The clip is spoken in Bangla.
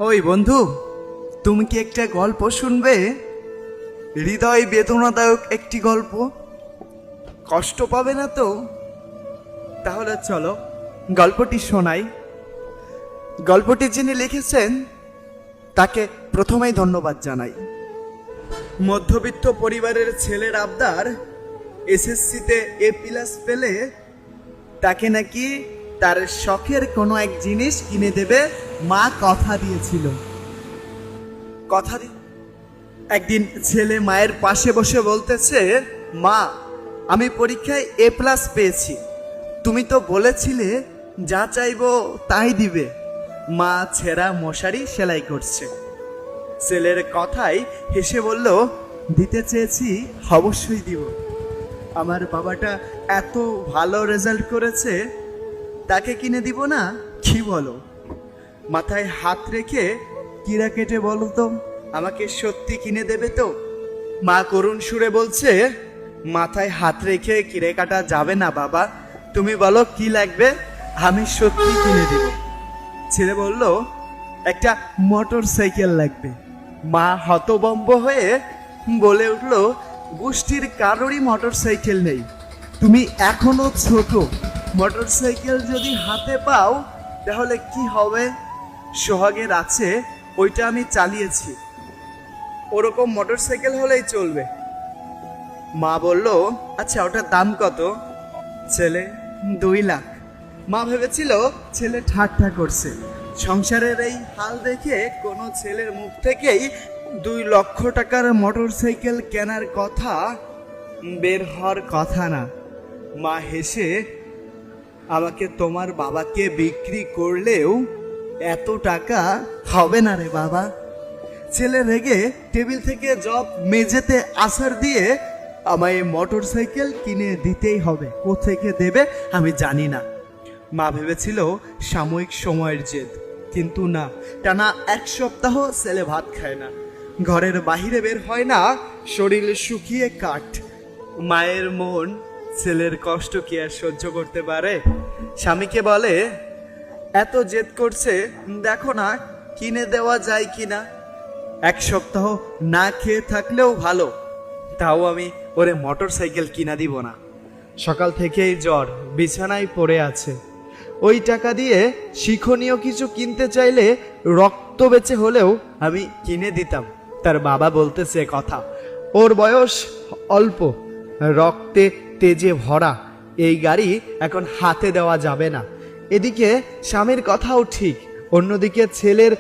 ওই বন্ধু, তুমি কি একটা গল্প শুনবে? হৃদয় বেদনাদায়ক একটি গল্প। কষ্ট পাবে না তো? তাহলে চলো গল্পটি শোনাই। গল্পটি যিনি লিখেছেন তাকে প্রথমেই ধন্যবাদ জানাই। মধ্যবিত্ত পরিবারের ছেলের আবদার, এসএসসিতে A+ পেলে তাকে নাকি তার শখের কোনো এক জিনিস কিনে দেবে মা কথা দিয়েছিল। একদিন ছেলে মায়ের পাশে বসে বলতেছে, মা, আমি পরীক্ষায় A+ পেয়েছি, তুমি তো বলেছিলে যা চাইবো তাই দিবে। মা ছেঁড়া মশারি সেলাই করছে। ছেলের কথায় হেসে বলল, দিতে চেয়েছি, অবশ্যই দিব। আমার বাবাটা এত ভালো রেজাল্ট করেছে, তাকে কিনে দিব না? কি বলো? মাথায় হাত রেখে কিরা কেটে বলো তো, আমাকে সত্যি কিনে দেবে তো? মা করুণ সুরে বলছে, মাথায় হাত রেখে কিরে কাটা যাবে না বাবা, তুমি বলো কি লাগবে, আমি সত্যি কিনে দেব। ছেলে বলল, একটা মোটর সাইকেল লাগবে। মা হতবম্ব হয়ে বলে উঠল, গোষ্ঠীর কারোরই মোটর সাইকেল নেই, তুমি এখনো ছোট, মোটর সাইকেল যদি হাতে পাও তাহলে কি হবে? সোহাগের আছে, ওইটা আমি চালিয়েছি, ওরকম মোটর সাইকেল হলেই চলবে। মা বলল, আচ্ছা ওটার দাম কত? ছেলে, 2 লাখ। মা ভেবেছিল ছেলে ঠাট্টা করছে। সংসারের এই হাল দেখে কোনো ছেলের মুখ থেকেই 2 লক্ষ টাকার মোটর সাইকেল কেনার কথা বের হওয়ার কথা না। মা হেসে, আমাকে তোমার বাবাকে বিক্রি করলেও এত টাকা হবে না রে বাবা। ছেলে রেগে টেবিল থেকে জব মেঝেতে আছাড় দিয়ে, আমায় মোটর সাইকেল কিনে দিতেই হবে, কোত্থেকে দেবে আমি জানি না। মা ভেবেছিল সাময়িক সময়ের জেদ, কিন্তু না, টানা 1 সপ্তাহ ছেলে ভাত খায় না, ঘরের বাহিরে বের হয় না, শরীর শুকিয়ে কাঠ। মায়ের মন ছেলের কষ্ট কি আর সহ্য করতে পারে? স্বামীকে বলে, এত জেদ করছে, দেখো না কিনে দেওয়া যায় কিনা। 1 সপ্তাহ না খেয়ে থাকলেও ভালো, তাও আমি ওরে মোটর সাইকেল কিনা দিব না। সকাল থেকেই জ্বর, বিছানায় পড়ে আছে। ওই টাকা দিয়ে শিক্ষণীয় কিছু কিনতে চাইলে রক্ত বেচে হলেও আমি কিনে দিতাম। তার বাবা বলতেছে কথা, ওর বয়স অল্প, রক্তে তেজে ভরা, এই গাড়ি এখন হাতে দেওয়া যাবে না। এদিকে স্বামীর কথাও ঠিক, অন্যদিকে ছেলের